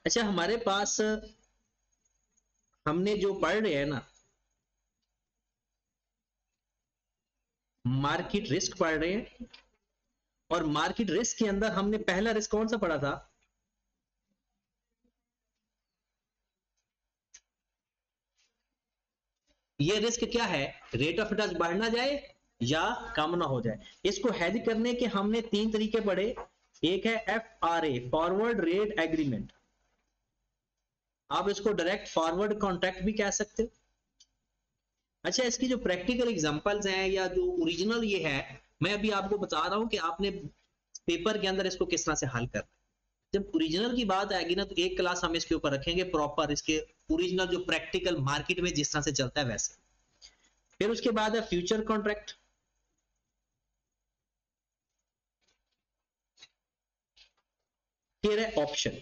अच्छा, हमारे पास हमने जो पढ़ रहे हैं ना, मार्केट रिस्क पढ़ रहे हैं, और मार्केट रिस्क के अंदर हमने पहला रिस्क कौन सा पढ़ा था? ये रिस्क क्या है? रेट ऑफ इंटरेस्ट बढ़ ना जाए या कम ना हो जाए। इसको हेज करने के हमने तीन तरीके पढ़े। एक है FRA, फॉरवर्ड रेट एग्रीमेंट। आप इसको डायरेक्ट फॉरवर्ड कॉन्ट्रैक्ट भी कह सकते हो। अच्छा, इसकी जो प्रैक्टिकल एग्जांपल्स हैं या जो ओरिजिनल ये है, मैं अभी आपको बता रहा हूं कि आपने पेपर के अंदर इसको किस तरह से हल करना है। जब ओरिजिनल की बात आएगी ना, तो एक क्लास हम इसके ऊपर रखेंगे प्रॉपर, इसके ओरिजिनल जो प्रैक्टिकल मार्केट में जिस तरह से चलता है वैसे। फिर उसके बाद है फ्यूचर कॉन्ट्रैक्ट, फिर है ऑप्शन।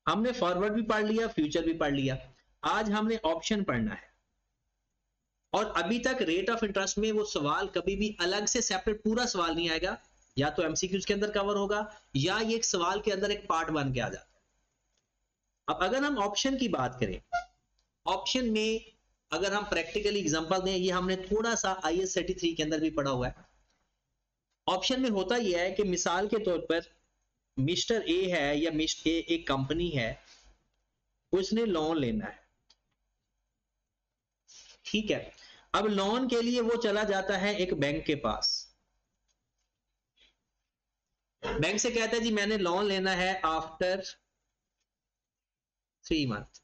हमने फॉरवर्ड भी पढ़ लिया, फ्यूचर भी पढ़ लिया, आज हमने ऑप्शन पढ़ना है। और अभी तक रेट ऑफ इंटरेस्ट में वो सवाल कभी भी अलग से सेपरेट पूरा सवाल नहीं आएगा, या तो एमसीक्यूज के अंदर कवर होगा या ये एक सवाल के अंदर एक पार्ट बन के आ जाता है। अब अगर हम ऑप्शन की बात करें, ऑप्शन में अगर हम प्रैक्टिकली एग्जांपल दें, ये हमने थोड़ा सा IAS 33 के अंदर भी पढ़ा हुआ है। ऑप्शन में होता यह है कि मिसाल के तौर पर मिस्टर ए है या मिस्टर ए एक कंपनी है, उसने लोन लेना है, ठीक है। अब लोन के लिए वो चला जाता है एक बैंक के पास, बैंक से कहता है जी मैंने लोन लेना है आफ्टर 3 मंथ।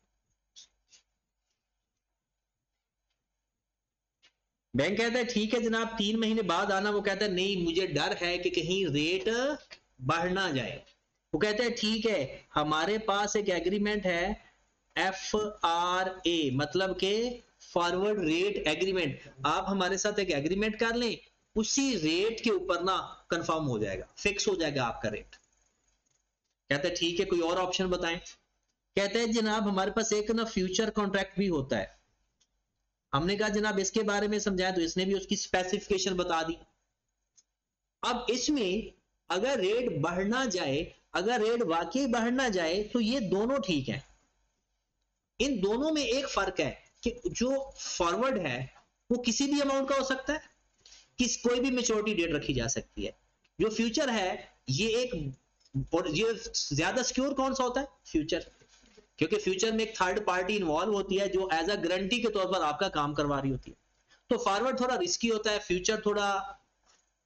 बैंक कहता है ठीक है जनाब 3 महीने बाद आना। वो कहता है नहीं, मुझे डर है कि कहीं रेट बढ़ ना जाए। वो कहता है ठीक है, हमारे पास एक एग्रीमेंट है FRA, मतलब के फॉरवर्ड रेट एग्रीमेंट। आप हमारे साथ एक एग्रीमेंट कर लें, उसी रेट के ऊपर ना कंफर्म हो जाएगा, फिक्स हो जाएगा आपका रेट। कहता है ठीक है, कोई और ऑप्शन बताएं। कहता है जनाब हमारे पास एक ना फ्यूचर कॉन्ट्रैक्ट भी होता है। हमने कहा जनाब इसके बारे में समझाया, तो इसने भी उसकी स्पेसिफिकेशन बता दी। अब इसमें अगर रेट बढ़ना जाए, अगर रेट वाकई बढ़ना जाए, तो ये दोनों ठीक है। इन दोनों में एक फर्क है कि जो फॉरवर्ड है वो किसी भी अमाउंट का हो सकता है, कोई भी मेच्योरिटी डेट रखी जा सकती है। जो फ्यूचर है ये एक, और ये ज्यादा सिक्योर कौन सा होता है? फ्यूचर। क्योंकि फ्यूचर में एक थर्ड पार्टी इन्वॉल्व होती है जो एज अ गारंटी के तौर पर आपका काम करवा रही होती है। तो फॉरवर्ड थोड़ा रिस्की होता है, फ्यूचर थोड़ा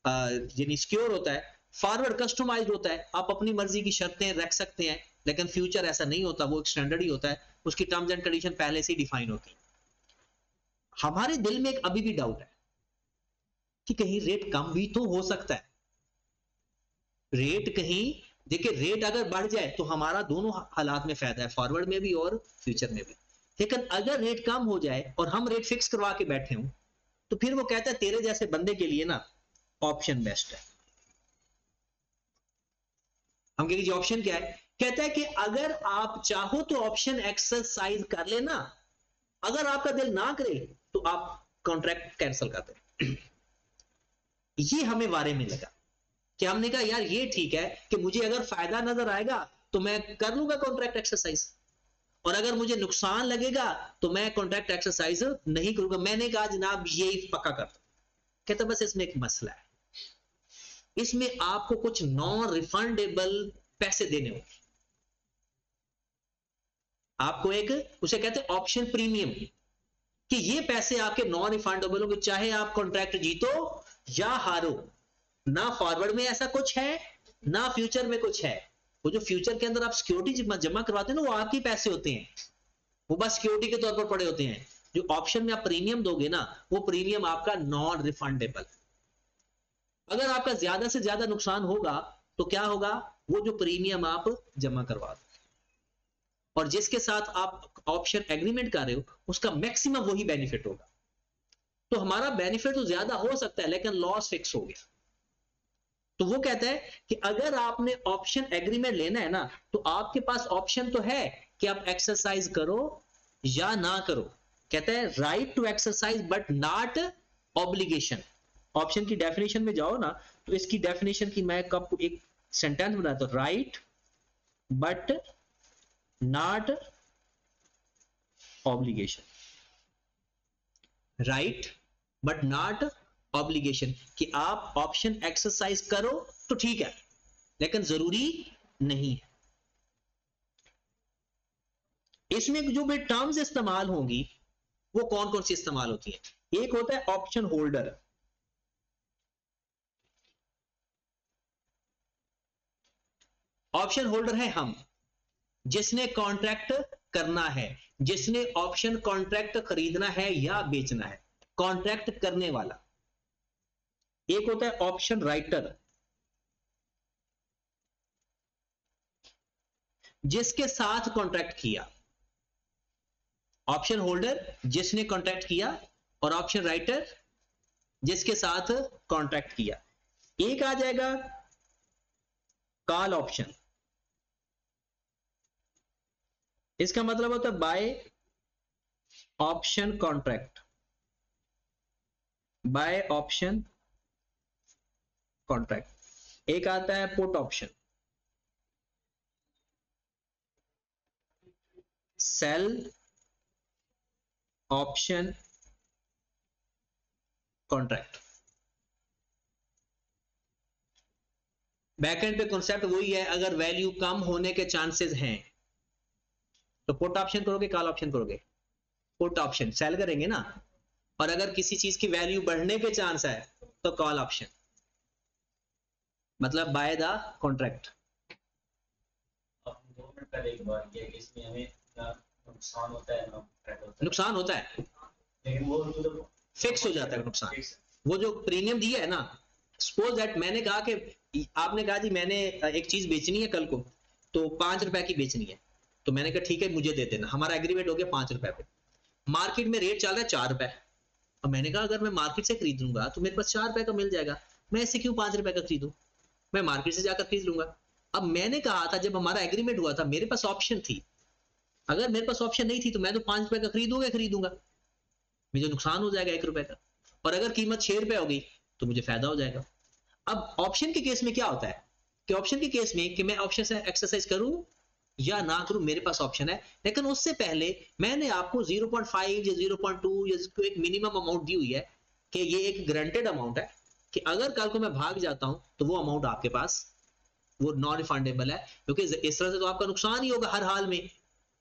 यानी सिक्योर होता है। फॉरवर्ड कस्टमाइज्ड होता है, आप अपनी मर्जी की शर्तें रख सकते हैं, लेकिन फ्यूचर ऐसा नहीं होता, वो एक स्टैंडर्ड ही होता है, उसकी टर्म्स एंड कंडीशन पहले से ही डिफाइन होती है। हमारे दिल में एक अभी भी डाउट है कि कहीं रेट कम भी तो हो सकता है। रेट कहीं, देखिए रेट अगर बढ़ जाए तो हमारा दोनों हालात में फायदा है, फॉरवर्ड में भी और फ्यूचर में भी। लेकिन अगर रेट कम हो जाए और हम रेट फिक्स करवा के बैठे हों, तो फिर वो कहता है तेरे जैसे बंदे के लिए ना ऑप्शन बेस्ट है। हम कहेंगे ऑप्शन क्या है? कहता है कि अगर आप चाहो तो ऑप्शन एक्सरसाइज कर लेना, अगर आपका दिल ना करे तो आप कॉन्ट्रैक्ट कैंसिल कर दे। ये हमें बारे में लगा कि हमने कहा यार ये ठीक है कि मुझे अगर फायदा नजर आएगा तो मैं कर लूंगा कॉन्ट्रैक्ट एक्सरसाइज, और अगर मुझे नुकसान लगेगा तो मैं कॉन्ट्रैक्ट एक्सरसाइज नहीं करूंगा। मैंने कहा जनाब यही पक्का कर दो। कहता बस इसमें एक मसला है, इसमें आपको कुछ नॉन रिफंडेबल पैसे देने होंगे। आपको एक, उसे कहते हैं ऑप्शन प्रीमियम, कि ये पैसे आपके नॉन रिफंडेबल होंगे, चाहे आप कॉन्ट्रैक्ट जीतो या हारो। ना फॉरवर्ड में ऐसा कुछ है, ना फ्यूचर में कुछ है। वो जो फ्यूचर के अंदर आप सिक्योरिटी जमा करवाते हैं ना, वो आपके पैसे होते हैं, वो बस सिक्योरिटी के तौर पर पड़े होते हैं। जो ऑप्शन में आप प्रीमियम दोगे ना, वो प्रीमियम आपका नॉन रिफंडेबल। अगर आपका ज्यादा से ज्यादा नुकसान होगा तो क्या होगा? वो जो प्रीमियम आप जमा करवा दो, और जिसके साथ आप ऑप्शन एग्रीमेंट कर रहे हो उसका मैक्सिमम वही बेनिफिट होगा। तो हमारा बेनिफिट तो ज्यादा हो सकता है लेकिन लॉस फिक्स हो गया। तो वो कहता है कि अगर आपने ऑप्शन एग्रीमेंट लेना है ना, तो आपके पास ऑप्शन तो है कि आप एक्सरसाइज करो या ना करो। कहता है right to exercise but not obligation. Option की डेफिनेशन में जाओ ना, तो इसकी डेफिनेशन की मैं कब एक सेंटेंस बनाया तो right but not obligation, right but not obligation, कि आप ऑप्शन एक्सरसाइज करो तो ठीक है लेकिन जरूरी नहीं है। इसमें जो भी टर्म्स इस्तेमाल होंगी वो कौन कौन सी इस्तेमाल होती है? एक होता है ऑप्शन होल्डर, ऑप्शन होल्डर है हम, जिसने कॉन्ट्रैक्ट करना है, जिसने ऑप्शन कॉन्ट्रैक्ट खरीदना है या बेचना है, कॉन्ट्रैक्ट करने वाला। एक होता है ऑप्शन राइटर, जिसके साथ कॉन्ट्रैक्ट किया, ऑप्शन होल्डर जिसने कॉन्ट्रैक्ट किया और ऑप्शन राइटर जिसके साथ कॉन्ट्रैक्ट किया। एक आ जाएगा कॉल ऑप्शन, इसका मतलब होता है buy option contract, buy option contract. एक आता है put option, sell option contract. Backend पे कॉन्सेप्ट वही है, अगर वैल्यू कम होने के चांसेस हैं तो पुट ऑप्शन करोगे, कॉल ऑप्शन करोगे? पुट ऑप्शन सेल करेंगे ना, और अगर किसी चीज की वैल्यू बढ़ने के चांस है तो कॉल ऑप्शन, मतलब बाय द कॉन्ट्रैक्ट। इसमें हमें नुकसान होता है ना, नुकसान होता है लेकिन वो तो फिक्स हो जाता है नुकसान। वो जो प्रीमियम दिया है ना, सपोज दैट मैंने कहा कि आपने कहा जी मैंने एक चीज बेचनी है कल को, तो 5 रुपए की बेचनी है, तो मैंने कहा ठीक है मुझे दे देना, हमारा एग्रीमेंट हो गया 5 रुपए पे। मार्केट में रेट चल रहा है 4 रुपए, और मैंने कहा अगर मैं मार्केट से खरीद लूंगा तो मेरे पास 4 रुपए का मिल जाएगा, मैं ऐसे क्यों 5 रुपए का खरीदूं, मैं मार्केट से जाकर खरीद लूंगा। अब मैंने कहा था जब हमारा एग्रीमेंट हुआ था मेरे पास ऑप्शन थी, अगर मेरे पास ऑप्शन नहीं थी तो मैं तो 5 रुपए का खरीदूंगा, मुझे नुकसान हो जाएगा 1 रुपए का, और अगर कीमत 6 रुपए होगी तो मुझे फायदा हो जाएगा। अब ऑप्शन के केस में क्या होता है कि ऑप्शन के केस में कि मैं ऑप्शन से एक्सरसाइज करूं या ना करूं, मेरे पास ऑप्शन है, लेकिन उससे पहले मैंने आपको 0.5 या 0.2 या एक मिनिमम अमाउंट दी हुई है कि ये एक ग्रांटेड अमाउंट है कि अगर कल को मैं भाग जाता हूं तो वो अमाउंट आपके पास वो नॉन रिफंडेबल है, क्योंकि इस तरह से तो आपका नुकसान ही होगा हर हाल में।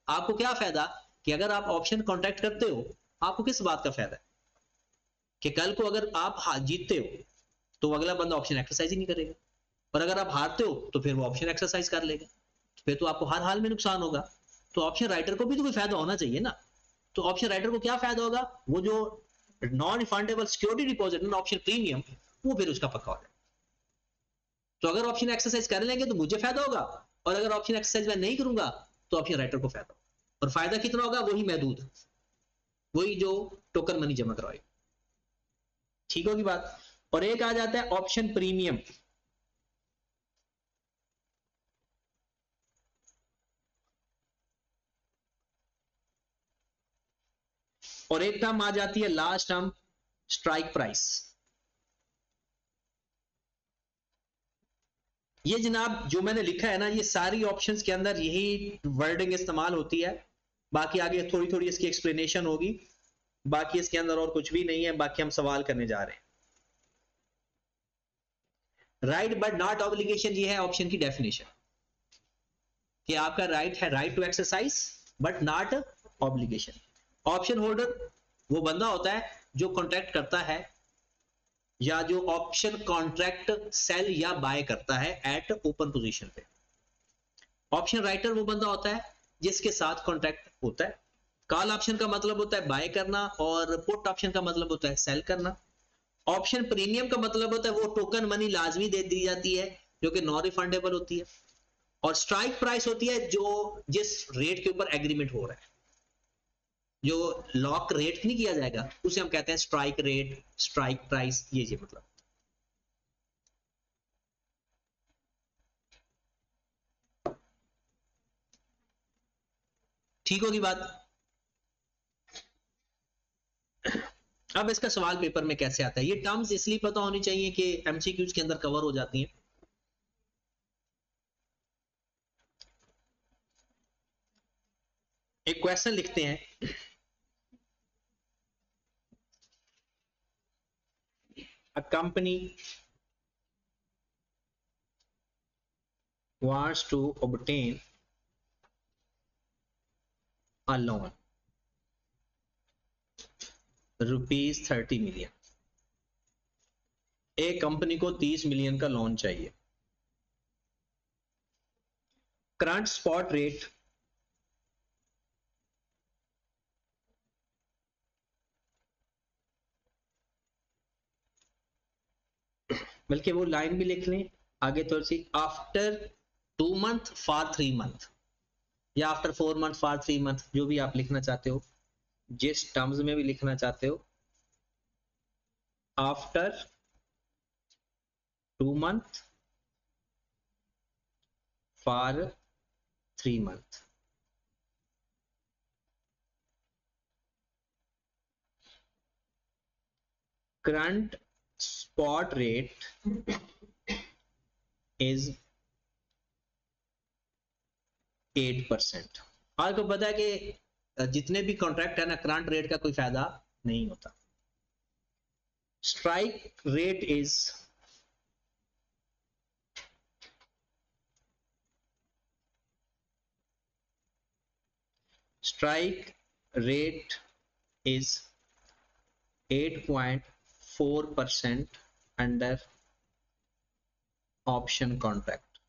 आपको क्या फायदा कि अगर आप ऑप्शन कॉन्ट्रैक्ट करते हो, आपको किस बात का फायदा है कि कल को अगर आप जीतते हो तो अगला बंदा ऑप्शन एक्सरसाइज ही नहीं करेगा, और अगर आप हारते हो तो फिर वो ऑप्शन एक्सरसाइज कर लेगा, फिर तो आपको हर हाल में नुकसान होगा। तो ऑप्शन राइटर को भी तो कोई फायदा होना चाहिए ना, तो ऑप्शन राइटर को क्या फायदा होगा, वो जो non refundable security deposit option premium, वो फिर उसका पक्का हो जाएगा। तो अगर ऑप्शन एक्सरसाइज कर लेंगे तो मुझे फायदा होगा, और अगर ऑप्शन एक्सरसाइज मैं नहीं करूंगा तो ऑप्शन राइटर को फायदा होगा, और फायदा कितना होगा, वही महदूद, वही जो टोकन मनी जमा करवाएगा। ठीक होगी बात। और एक आ जाता है ऑप्शन प्रीमियम, और एक टर्म आ जाती है लास्ट टर्म स्ट्राइक प्राइस। ये जनाब जो मैंने लिखा है ना, ये सारी ऑप्शंस के अंदर यही वर्डिंग इस्तेमाल होती है, बाकी आगे थोड़ी थोड़ी इसकी एक्सप्लेनेशन होगी, बाकी इसके अंदर और कुछ भी नहीं है, बाकी हम सवाल करने जा रहे हैं। राइट बट नॉट ऑब्लिगेशन, ये है ऑप्शन की डेफिनेशन कि आपका राइट है, right to exercise but not obligation. Option holder वो बंदा होता है जो कॉन्ट्रैक्ट करता है या जो ऑप्शन कॉन्ट्रैक्ट सेल या बाय करता है एट ओपन पोजीशन पे। ऑप्शन राइटर वो बंदा होता है जिसके साथ कॉन्ट्रैक्ट होता है। कॉल ऑप्शन का मतलब होता है बाय करना, और पुट ऑप्शन का मतलब होता है सेल करना। ऑप्शन प्रीमियम का मतलब होता है वो टोकन मनी लाजमी दे दी जाती है जो कि नॉन रिफंडेबल होती है, और स्ट्राइक प्राइस होती है जो जिस रेट के ऊपर एग्रीमेंट हो रहा है, जो लॉक रेट नहीं किया जाएगा उसे हम कहते हैं स्ट्राइक रेट, स्ट्राइक प्राइस, ये मतलब। ठीक होगी बात। अब इसका सवाल पेपर में कैसे आता है, ये टर्म्स इसलिए पता होनी चाहिए कि एमसीक्यूज के अंदर कवर हो जाती हैं। एक क्वेश्चन लिखते हैं, a company wants to obtain a loan ₹30 million। एक कंपनी को 30 मिलियन का लोन चाहिए। करंट स्पॉट रेट बल्कि वो लाइन भी लिख लें आगे थोड़ी सी, आफ्टर 2 मंथ फॉर 3 मंथ, या आफ्टर 4 मंथ फॉर 3 मंथ, जो भी आप लिखना चाहते हो, जिस टर्म्स में भी लिखना चाहते हो। After 2 month for 3 month. Current spot rate is 8%। आपको पता है कि जितने भी कॉन्ट्रैक्ट है ना, करंट रेट का कोई फायदा नहीं होता। Strike rate is strike rate is 8.4% under option contract।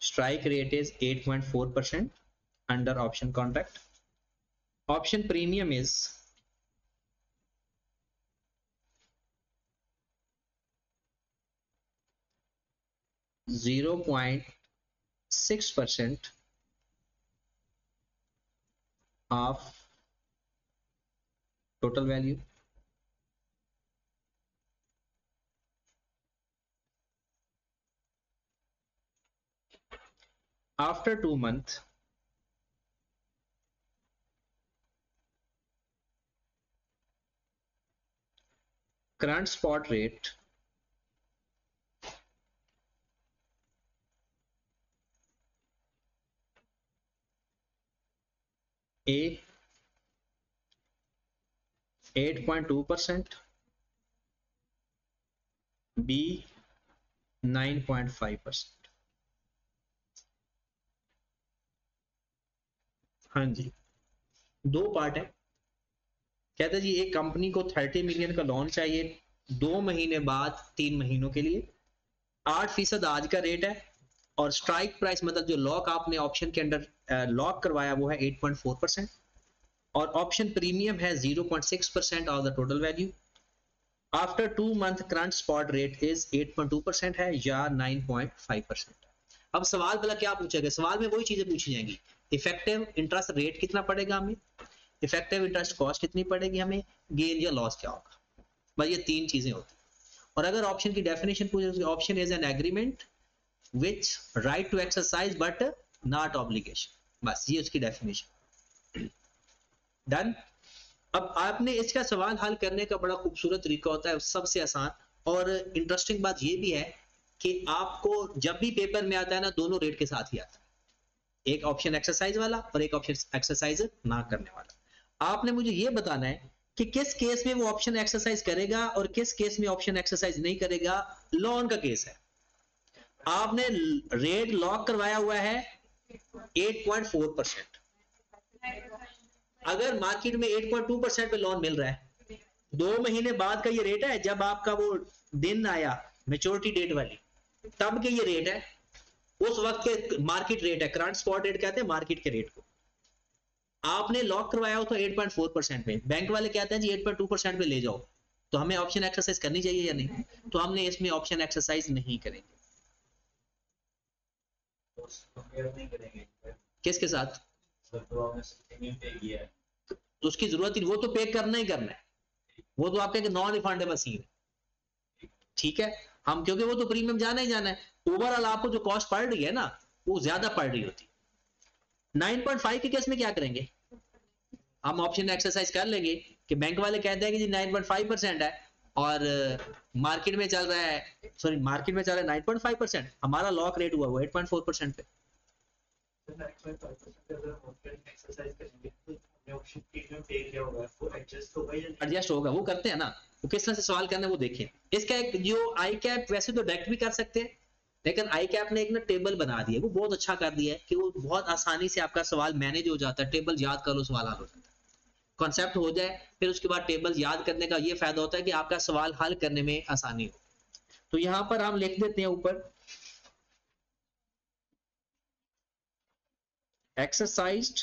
Strike rate is 8.4% under option contract। Option premium is 0.6% of total value। After 2 months, current spot rate A 8.2%, B 9.5%। हाँ जी, दो part है। कहते जी एक कंपनी को 30 मिलियन का loan चाहिए 2 महीने बाद 3 महीनों के लिए, 8% आज का रेट है, और स्ट्राइक प्राइस मतलब जो लॉक आपने ऑप्शन के अंदर लॉक करवाया वो है 8.4%, और ऑप्शन प्रीमियम है 0.6% of the total value. After 2 month current spot rate is 8.2% है या 9.5%। अब सवाल पहला क्या पूछेगा, सवाल में वही चीजें पूछी जाएंगी, इफेक्टिव इंटरेस्ट रेट कितना पड़ेगा हमें, इफेक्टिव इंटरेस्ट कॉस्ट कितनी पड़ेगी हमें, गेन या लॉस क्या होगा, बस ये 3 चीजें होती। और अगर ऑप्शन की डेफिनेशन पूछे, option is an agreement which right to exercise but not obligation, बस ये उसकी डेफिनेशन। डन। अब आपने इसका सवाल हल करने का बड़ा खूबसूरत तरीका होता है, सबसे आसान और इंटरेस्टिंग बात ये भी है कि आपको जब भी पेपर में आता है ना, दोनों रेट के साथ ही आता है, एक ऑप्शन एक्सरसाइज वाला और एक ऑप्शन एक्सरसाइज ना करने वाला। आपने मुझे ये बताना है कि किस केस में वो ऑप्शन एक्सरसाइज करेगा और किस केस में ऑप्शन एक्सरसाइज नहीं करेगा। लोन का केस है, आपने रेट लॉक करवाया हुआ है 8.4%, अगर मार्केट में 8.2% पे लोन मिल रहा है, 2 महीने बाद का ये रेट है, जब आपका वो दिन आया मेच्योरिटी डेट वाली, तब के ये रेट है, उस वक्त के मार्केट रेट है, करंट स्पॉट रेट कहते हैं मार्केट के रेट को। आपने लॉक करवाया हो तो 8.4% में, बैंक वाले कहते हैं जी 8.2% पे ले जाओ, तो हमें ऑप्शन एक्सरसाइज करनी चाहिए या नहीं, तो हमने इसमें ऑप्शन एक्सरसाइज नहीं करेंगे। किसके साथ, तो उसकी जरूरत ही, वो तो पे करना ही करना है, वो तो आपके नॉन रिफंडेबल सीन है, ठीक है। हम क्योंकि वो तो प्रीमियम जाना ही जाना है, ओवरऑल आपको जो कॉस्ट पड़ रही है ना वो ज्यादा पड़ रही होती। 9.5 के केस में क्या करेंगे, हम ऑप्शन एक्सरसाइज कर लेंगे कि बैंक वाले कहते हैं कि जी 9.5% है, और मार्केट में चल रहा है, सॉरी मार्केट में चल रहा है 9.5%, हमारा लॉक रेट हुआ वो 8.4% पे। एडजस्ट होगा, वो करते हैं ना, वो किस तरह से सवाल करने वो देखें। इसका एक जो आई कैप वैसे तो डायरेक्ट भी कर सकते हैं, लेकिन आई कैप ने एक ना टेबल बना दिया, वो बहुत अच्छा कर दिया है कि वो बहुत आसानी से आपका सवाल मैनेज हो जाता है, टेबल याद कर लो सवाल हल हो जाता है, कॉन्सेप्ट हो जाए, फिर उसके बाद टेबल याद करने का ये फायदा होता है कि आपका सवाल हल करने में आसानी हो। तो यहां पर हम लिख देते हैं ऊपर एक्सरसाइज्ड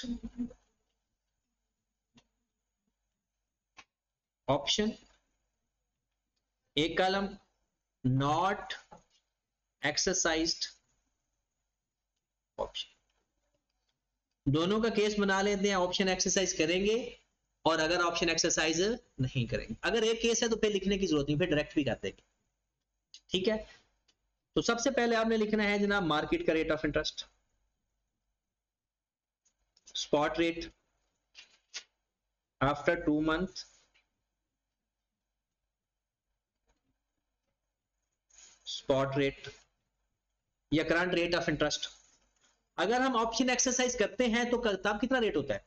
ऑप्शन, एक कॉलम नॉट एक्सरसाइज्ड ऑप्शन, दोनों का केस बना लेते हैं, ऑप्शन एक्सरसाइज करेंगे और अगर ऑप्शन एक्सरसाइज नहीं करेंगे। अगर एक केस है तो फिर लिखने की जरूरत नहीं, फिर डायरेक्ट भी कर देंगे, ठीक है। तो सबसे पहले आपने लिखना है जनाब मार्केट का rate of interest, spot rate after 2 month, spot rate या करंट रेट ऑफ इंटरेस्ट। अगर हम ऑप्शन एक्सरसाइज करते हैं तो तब कितना रेट होता है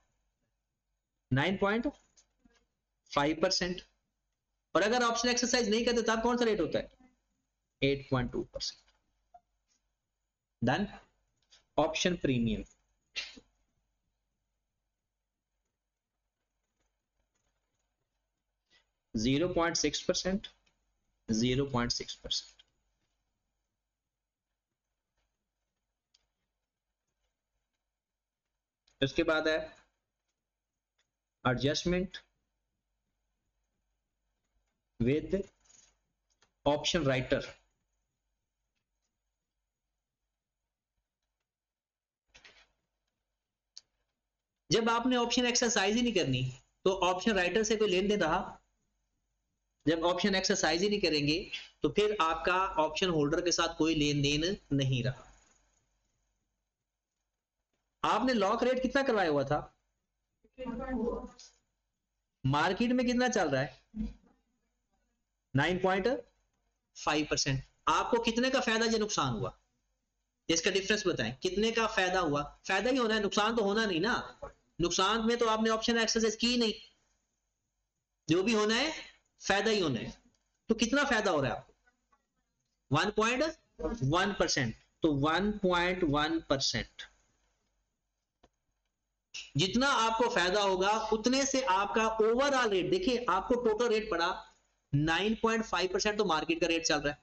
9.5%, और अगर ऑप्शन एक्सरसाइज नहीं करते तब कौन सा रेट होता है 8.2%। डन। Option premium, zero 0.6%, 0.6%। उसके बाद है एडजस्टमेंट विद ऑप्शन राइटर, जब आपने ऑप्शन एक्सरसाइज ही नहीं करनी तो ऑप्शन राइटर से कोई लेन देन रहा, जब ऑप्शन एक्सरसाइज ही नहीं करेंगे तो फिर आपका ऑप्शन होल्डर के साथ कोई लेन देन नहीं रहा। आपने लॉक रेट कितना करवाया हुआ था, मार्केट में कितना चल रहा है 9.5%, आपको कितने का फायदा या नुकसान हुआ, इसका डिफरेंस बताएं, कितने का फायदा हुआ, फायदा ही होना है, नुकसान तो होना नहीं ना, नुकसान में तो आपने ऑप्शन एक्सरसाइज की नहीं, जो भी होना है फायदा ही होना है। तो कितना फायदा हो रहा है आपको 1.1%, तो 1.1%, जितना आपको फायदा होगा उतने से आपका ओवरऑल रेट, देखिए आपको टोटल रेट पड़ा 9.5%, तो मार्केट का रेट चल रहा है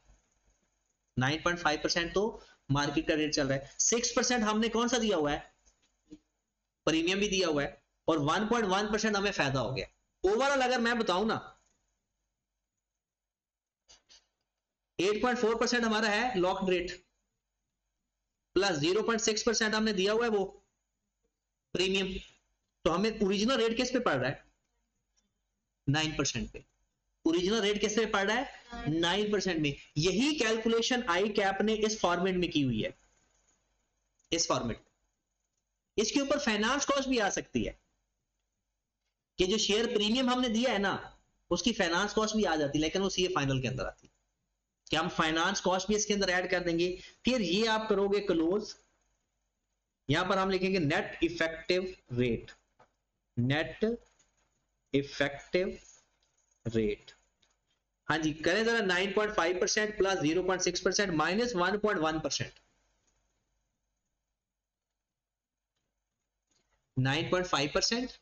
9.5%, तो मार्केट का रेट चल रहा है, 6% हमने कौन सा दिया हुआ है प्रीमियम भी दिया हुआ है, और 1.1% हमें फायदा हो गया। ओवरऑल अगर मैं बताऊं ना 8.4% हमारा है लॉक्ड रेट, प्लस 0.6% हमने दिया हुआ है वो प्रीमियम, तो हमें ओरिजिनल रेट किस पे पड़ रहा है 9% पे, ओरिजिनल रेट किस पे पड़ रहा है 9% में। यही कैलकुलेशन आई कैप ने इस फॉर्मेट में की हुई है, इस फॉर्मेट, इसके ऊपर फाइनेंस कॉस्ट भी आ सकती है कि जो शेयर प्रीमियम हमने दिया है ना उसकी फाइनेंस कॉस्ट भी आ जाती है, लेकिन वो सीए फाइनल के अंदर आती है कि हम फाइनेंस कॉस्ट भी इसके अंदर ऐड कर देंगे। फिर ये आप करोगे क्लोज, यहां पर हम लिखेंगे net effective rate, net effective rate, हाँ जी करें जरा 9.5% प्लस 0.6% माइनस 1.1%, 9.5%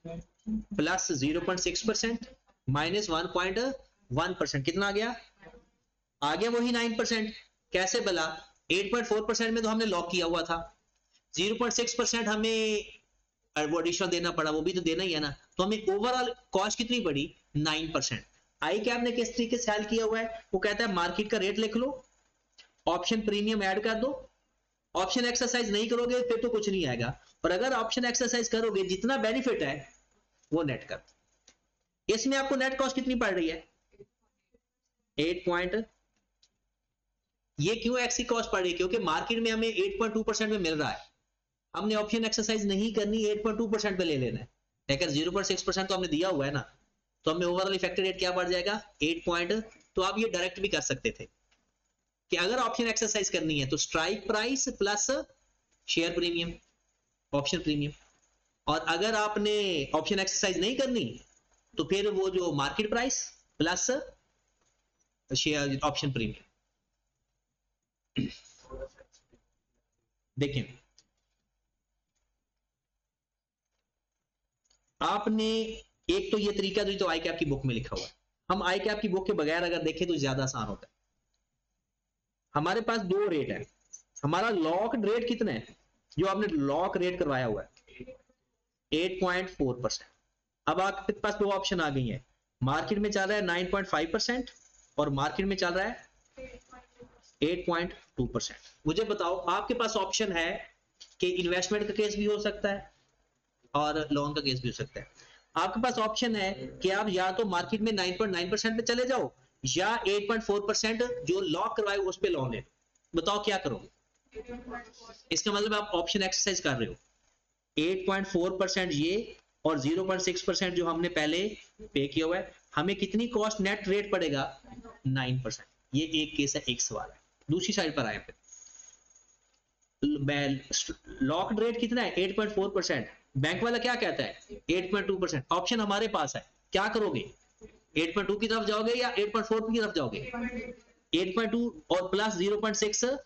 प्लस 0.6% माइनस 1.1%, कितना आ गया वही 9%। कैसे भला 8.4% में तो हमने लॉक किया हुआ था, 0.6% हमें एडिशनल देना पड़ा, वो भी तो देना ही है ना, तो हमें ओवरऑल कॉस्ट कितनी पड़ी 9%। आई कैप ने किस तरीके से हल किया हुआ है, वो कहता है मार्केट का रेट लिख लो, ऑप्शन प्रीमियम ऐड कर दो, ऑप्शन एक्सरसाइज नहीं करोगे फिर तो कुछ नहीं आएगा, और अगर ऑप्शन एक्सरसाइज करोगे जितना बेनिफिट है वो नेट कर दो। इसमें आपको नेट कॉस्ट कितनी पड़ रही है 8 ये क्यों एक्सी कॉस्ट पड़ रही है, क्योंकि मार्केट में हमें 8.2% में मिल रहा है, हमने ऑप्शन एक्सरसाइज नहीं करनी, 8.2% पे ले लेना है, लेकिन 0.6% तो हमने दिया हुआ है ना, तो हमें ओवरऑल इफेक्टिव रेट क्या बढ़ जाएगा 8.2 तो आप ये डायरेक्ट भी कर सकते थे कि अगर ऑप्शन एक्सरसाइज करनी है तो strike price plus share premium, option premium, और अगर आपने ऑप्शन एक्सरसाइज नहीं करनी तो फिर वो जो market price plus share option premium. देखें, आपने एक तो ये तरीका जो आई कैप की बुक में लिखा हुआ है, हम आई कैप की बुक के बगैर अगर देखें तो ज्यादा आसान होता है। हमारे पास दो रेट है, हमारा लॉक रेट कितना है, जो आपने लॉक रेट करवाया हुआ है 8.4%। अब आपके पास दो ऑप्शन आ गई है, मार्केट में चल रहा है 9.5% और मार्केट में चल रहा है 8.2%। मुझे बताओ, आपके पास ऑप्शन है कि इन्वेस्टमेंट का केस भी हो सकता है और लोन का केस भी हो सकता है। आपके पास ऑप्शन है कि आप या तो मार्केट में 9.9% पे चले जाओ या 8.4% जो लॉक करवाए उस पे लोन ले। बताओ क्या करोगे? इसका मतलब आप ऑप्शन एक्सरसाइज कर रहे हो। 8.4% ये और 0.6% जो हमने पहले पे किया हुआ है, हमें कितनी कॉस्ट नेट रेट पड़ेगा? 9%। ये एक केस है, एक सवाल है। दूसरी साइड पर आए, लॉक रेट कितना है? 8.4%। बैंक वाला क्या कहता है? 8.2%। ऑप्शन हमारे पास है, क्या करोगे? 8.2 की तरफ जाओगे या 8.4 की तरफ जाओगे? 8.2 और प्लस 0.6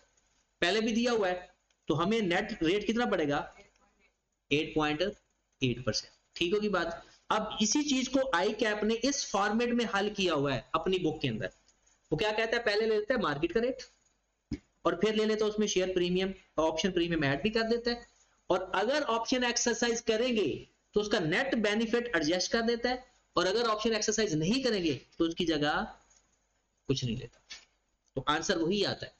पहले भी दिया हुआ है, तो हमें नेट रेट कितना पड़ेगा? 8.8%। ठीक होगी बात। अब इसी चीज को आई कैप ने इस फॉर्मेट में हल किया हुआ है अपनी बुक के अंदर। वो क्या कहता है? पहले ले लेता है मार्केट का रेट और फिर ले लेता है उसमें share premium, option premium add भी कर देता है, और अगर ऑप्शन एक्सरसाइज करेंगे तो उसका नेट बेनिफिट एडजस्ट कर देता है, और अगर ऑप्शन एक्सरसाइज नहीं करेंगे तो उसकी जगह कुछ नहीं लेता। तो आंसर वही आता है।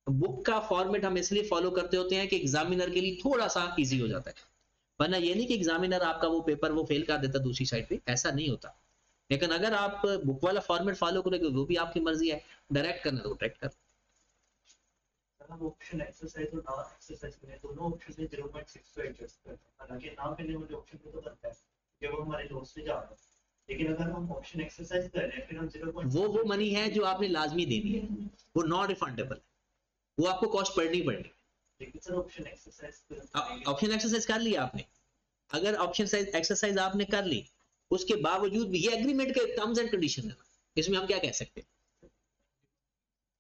बुक का फॉर्मेट हम इसलिए फॉलो करते होते हैं कि एग्जामिनर के लिए थोड़ा सा इजी हो जाता है, वरना ये नहीं कि एग्जामिनर आपका वो पेपर वो फेल कर देता दूसरी साइड पे, ऐसा नहीं होता। लेकिन अगर आप बुक वाला फॉर्मेट फॉलो करोगे वो भी आपकी मर्जी है, डायरेक्ट करना तो डायरेक्ट कर। ऑप्शन एक्सरसाइज और नॉन एक्सरसाइज में दोनों ऑप्शन में 0.6 को एडजस्ट करते हैं। हालांकि नाम करने वाले ऑप्शन में तो बनता है कि वो हमारे लॉस से जा रहा है, लेकिन अगर हम ऑप्शन एक्सरसाइज कर रहे हैं फिर हम 0.6 वो मनी है जो आपने लाजमी देनी है, वो नॉन रिफंडेबल है, वो आपको कॉस्ट पड़नी पड़नी। लेकिन सर ऑप्शन एक्सरसाइज कर लिया आपने, अगर ऑप्शन एक्सरसाइज आपने कर ली उसके बावजूद भी ये एग्रीमेंट के टर्म्स एंड कंडीशन है, इसमें हम क्या कह सकते हैं?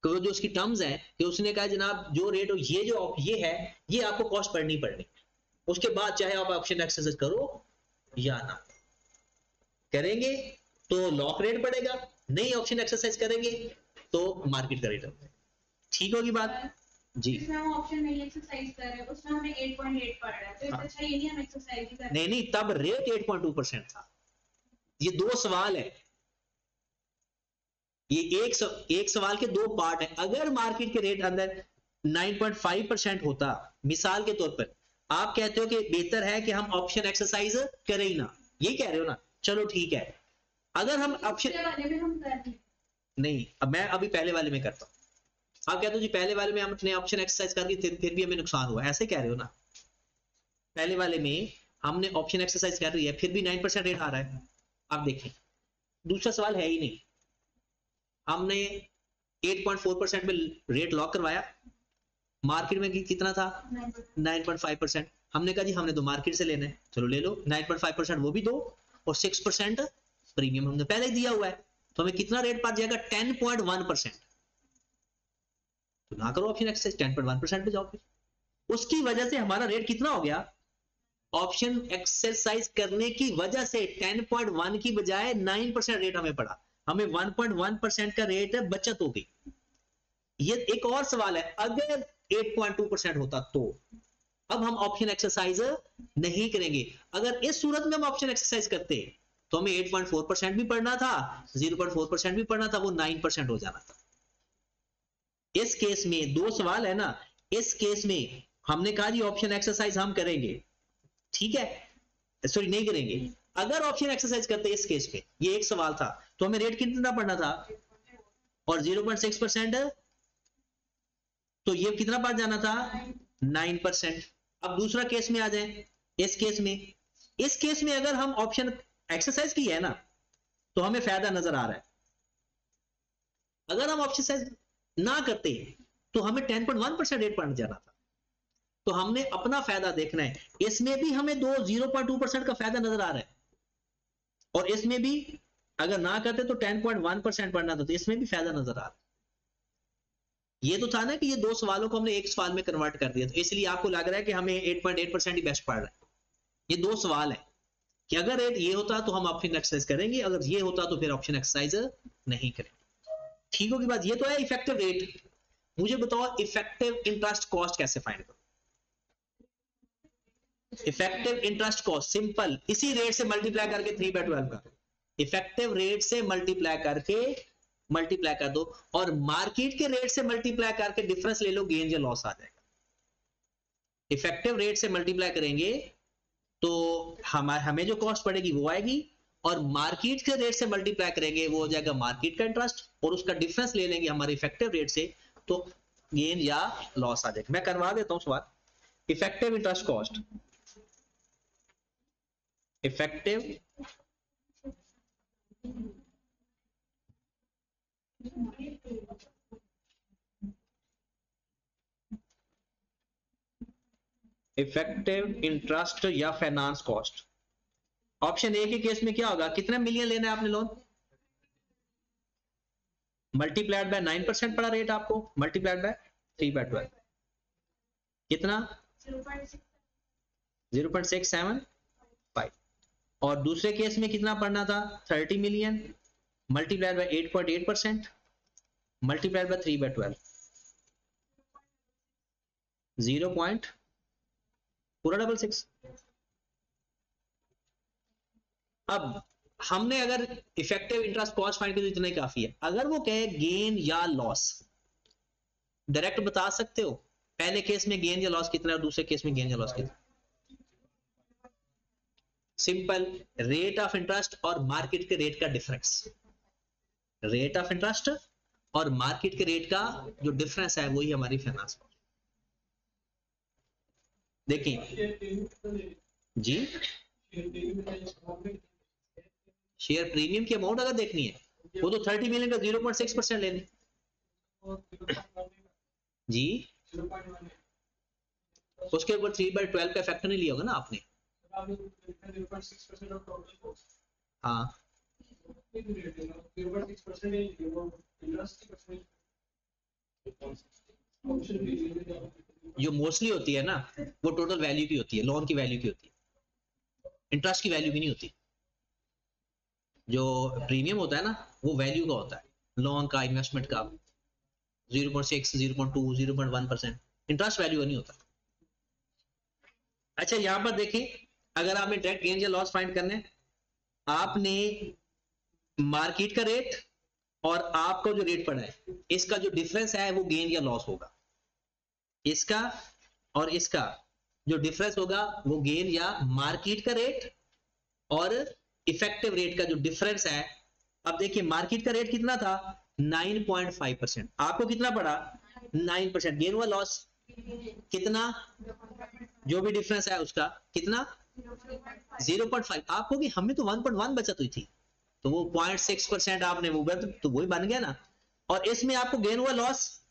तो जो उसकी टर्म्स है कि उसने कहा जनाब जो रेट ये जो ये है ये आपको कॉस्ट पड़नी पड़नी, उसके बाद चाहे आप ऑप्शन एक्सरसाइज करो या ना करेंगे तो लॉक रेट पड़ेगा, नहीं ऑप्शन एक्सरसाइज करेंगे तो मार्केट का रेट होगा। ठीक होगी बात जी? जिसमें हम ऑप्शन नहीं एक्सरसाइज कर रहे हैं उसमें हमें 8.8 पड़ रहा है, तो इससे अच्छा ये नहीं हम एक्सरसाइज ही करें। नहीं तब रेट 8.2% था। ये दो सवाल है, ये एक सवाल के दो पार्ट है। अगर मार्केट के रेट अंदर 9.5% होता, मिसाल के तौर पर आप कहते हो कि बेहतर है कि हम ऑप्शन एक्सरसाइज करें ही ना, ये कह रहे हो ना, चलो ठीक है। अगर हम ऑप्शन वाले में हम कर रहे नहीं, अब मैं अभी पहले वाले में करता हूं, आप कहते हो जी पहले वाले में हमने ऑप्शन एक्सरसाइज करके फिर भी हमें नुकसान हुआ, ऐसे कह रहे हो ना? पहले वाले में हमने ऑप्शन एक्सरसाइज कर रही है फिर भी 9% रेट आ रहा है। आप देखें दूसरा सवाल है ही नहीं, हमने 8.4% में रेट लॉक करवाया, मार्केट में कितना था? 9.5%। हमने कहा जी हमने तो मार्केट से लेना है, चलो ले लो 9.5% वो भी दो और 6% प्रीमियम हमने पहले ही दिया हुआ है, तो हमें कितना रेट पड़ जाएगा? 10.1%। तो ना करो ऑप्शन एक्सरसाइज, 10.1% पे जाओ। फिर उसकी वजह से हमारा रेट कितना हो गया? ऑप्शन एक्सरसाइज करने की वजह से 10.1 की बजाय 9% रेट हमें पड़ा, हमें 1.1% का रेट बचत हो गई। ये एक और सवाल है, अगर 8.2% होता तो अब हम ऑप्शन एक्सरसाइज नहीं करेंगे। अगर इस सूरत में हम ऑप्शन एक्सरसाइज करते तो हमें 8.4% भी पढ़ना था, 0.4% भी पढ़ना था, वो 9% हो जाना था। इस केस में दो सवाल है ना, इस केस में हमने कहा जी ऑप्शन एक्सरसाइज हम करेंगे, ठीक है, सॉरी नहीं करेंगे। अगर ऑप्शन एक्सरसाइज करते इस केस पे, ये एक सवाल था, तो हमें रेट कितना पड़ना था? और 0.6% तो ये कितना पड़ जाना था? 9%। अब दूसरा केस में आ जाए, इस केस में अगर हम ऑप्शन एक्सरसाइज की है ना तो हमें फायदा नजर आ रहा है, अगर हम ऑप्शन एक्सरसाइज ना करते तो हमें 10.1% रेट पढ़ने जाना था। तो हमने अपना फायदा देखना है। इसमें भी हमें 0.2% का फायदा नजर आ रहा है, और इसमें भी अगर ना करते तो 10.1% पढ़ना था, तो इसमें भी फायदा नजर आ रहा है। ये तो था ना कि ये दो सवालों को हमने एक सवाल में कन्वर्ट कर दिया, तो इसलिए आपको लग रहा है कि हमें 8.8% ही बेस्ट पढ़ रहा है। ये दो सवाल है कि अगर रेट ये होता तो हम ऑप्शन एक्सरसाइज करेंगे, अगर ये होता तो फिर ऑप्शन एक्सरसाइज नहीं करेंगे। ठीक होगी बात। ये तो है इफेक्टिव रेट। मुझे बताओ इफेक्टिव इंटरेस्ट कॉस्ट कैसे फाइंड करो। इफेक्टिव इंटरेस्ट कॉस्ट सिंपल, इसी रेट से मल्टीप्लाई करके 3/12 का, इफेक्टिव रेट से मल्टीप्लाई कर दो, और मार्केट के रेट से मल्टीप्लाई करके डिफरेंस ले लो, गेन या लॉस आ जाएगा। इफेक्टिव रेट से मल्टीप्लाई करेंगे तो हमें जो कॉस्ट पड़ेगी वो आएगी, और मार्केट के रेट से मल्टीप्लाई करेंगे वो हो जाएगा मार्केट का इंटरेस्ट, और उसका डिफरेंस ले लेंगे हमारे इफेक्टिव रेट से, तो गेन या लॉस आ जाएगा। मैं करवा देता हूं सवाल। Effective interest cost, effective effective interest या फाइनेंस कॉस्ट। ऑप्शन ए के केस में क्या होगा, कितने मिलियन लेना है आपने लोन, मल्टीप्लाइड बाय 9% पड़ा रेट आपको, मल्टीप्लाइड बाय 3/12 कितना 0.675, और दूसरे केस में कितना पढ़ना था 30 million multiplied by 8.8% multiplied by 3/12 0. पूरा 66। अब हमने अगर इफेक्टिव इंटरेस्ट कॉस्ट फाइंड की तो इतना ही काफी है। अगर वो कहे गेन या लॉस, डायरेक्ट बता सकते हो पहले केस में गेन या लॉस कितना है और दूसरे केस में गेन या लॉस कितना। सिंपल, रेट ऑफ इंटरेस्ट और मार्केट के रेट का डिफरेंस, रेट ऑफ इंटरेस्ट और मार्केट के रेट का जो डिफरेंस है वही हमारी फाइनेंस कॉस्ट। देखिए जी, शेयर प्रीमियम की अमाउंट अगर देखनी है वो तो 30 मिलियन का 0.6% लेने जी, उसके ऊपर 3/12 का इफेक्ट नहीं लिया होगा ना आपने। हाँ जो मोस्टली होती है ना वो टोटल वैल्यू की होती है, लोन की वैल्यू की होती है, इंटरेस्ट की वैल्यू की नहीं होती। जो प्रीमियम होता है ना वो वैल्यू का होता है, लोन का, इन्वेस्टमेंट का 0.6, 0.2, 0.1%, इंटरेस्ट वैल्यू का नहीं होता। अच्छा यहां पर देखिए, अगर आपने डायरेक्ट गेन या लॉस फाइंड करने, आपने मार्केट का रेट और आपका जो रेट पड़ा है इसका जो डिफरेंस है वो गेन या लॉस होगा, इसका और इसका जो डिफरेंस होगा वो गेन या मार्केट का रेट और इफेक्टिव रेट का जो डिफरेंस है। अब देखिए मार्केट का रेट कितना था 9.5%, आपको कितना पड़ा 9%, गेन हुआ लॉस कितना, जो भी डिफरेंस है उसका कितना 0.5, आपको भी हमें तो 1.1 बचत हुई थी तो वो 0.6% आपने वो तो वही बन गया ना। और इसमें आपको गेन हुआ लॉस,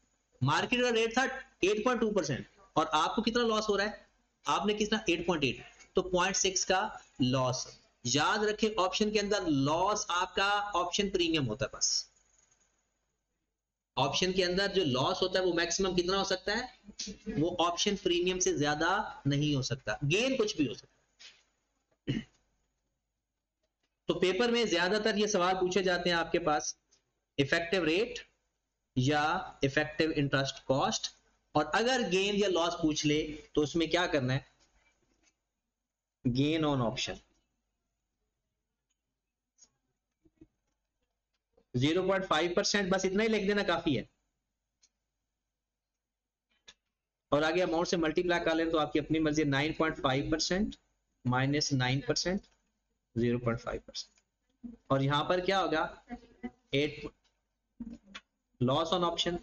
मार्केट का रेट था 8.2% और आपको कितना लॉस हो रहा है, आपने कितना 8.8, तो 0.6 का लॉस। याद रखें ऑप्शन के अंदर लॉस आपका ऑप्शन प्रीमियम होता है, बस ऑप्शन के अंदर जो लॉस होता है वो मैक्सिमम कितना हो सकता है, वो ऑप्शन प्रीमियम से ज्यादा नहीं हो सकता, गेन कुछ भी हो सकता है। तो पेपर में ज्यादातर ये सवाल पूछे जाते हैं आपके पास इफेक्टिव रेट या इफेक्टिव इंटरेस्ट कॉस्ट, और अगर गेन या लॉस पूछ ले तो उसमें क्या करना है, गेन ऑन ऑप्शन 0.5%, बस इतना ही लिख देना काफी है, और आगे अमाउंट से मल्टीप्लाई कर लें तो आपकी अपनी मर्जी 9.5% माइनस 9% 0.5%, और यहां पर क्या होगा 8 loss on option,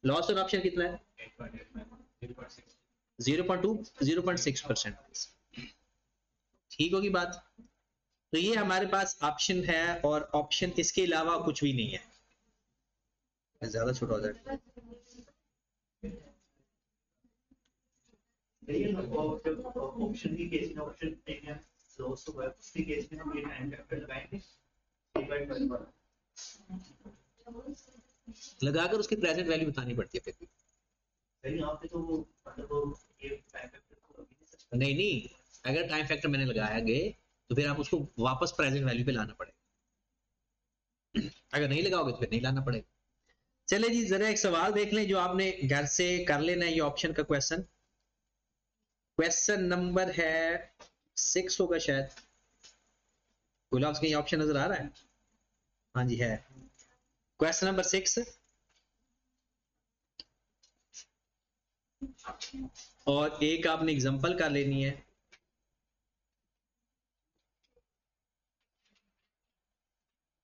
loss on option कितना है 0.2 0.6%। ठीक होगी बात। तो ये हमारे पास ऑप्शन है और ऑप्शन इसके अलावा कुछ भी नहीं है। ज्यादा छोटा हो जाएगा। ऑप्शन की केस में ऑप्शन प्रीमियम लॉस हुआ है, उसके केस में हम ये टाइम फैक्टर लगाएंगे डिवाइड बाय 1 लगाकर उसकी प्रेजेंट वैल्यू बतानी पड़ती है फिर भी। सही यहाँ पे तो मतलब ये टाइम फैक्टर को अभी नहीं सकते। नहीं, अगर टाइम फैक्टर मैंने लगाया गए तो फिर आप उसको वापस प्रेजेंट वैल्यू पे लाना पड़ेगा। अगर नहीं लगाओगे तो फिर नहीं लाना पड़ेगा। चले जी, जरा एक सवाल देख लें जो आपने घर से कर लेना है। ये ऑप्शन का क्वेश्चन नंबर है 6 होगा शायद। गुलाब का ये ऑप्शन नजर आ रहा है? हाँ जी है, क्वेश्चन नंबर 6। और एक आपने एग्जांपल कर लेनी है।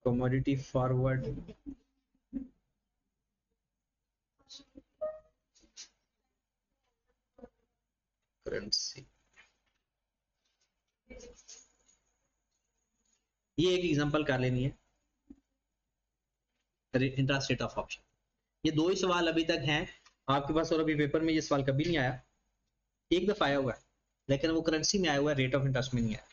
कमोडिटी फॉरवर्ड करेंसी, ये एक एग्जांपल कर लेनी है। इंटरेस्ट रेट ऑफ ऑप्शन, ये दो ही सवाल अभी तक हैं आपके पास, और अभी पेपर में ये सवाल कभी नहीं आया। एक दफा आया हुआ है लेकिन वो करेंसी में आया हुआ है, रेट ऑफ इंटरेस्ट में नहीं आया।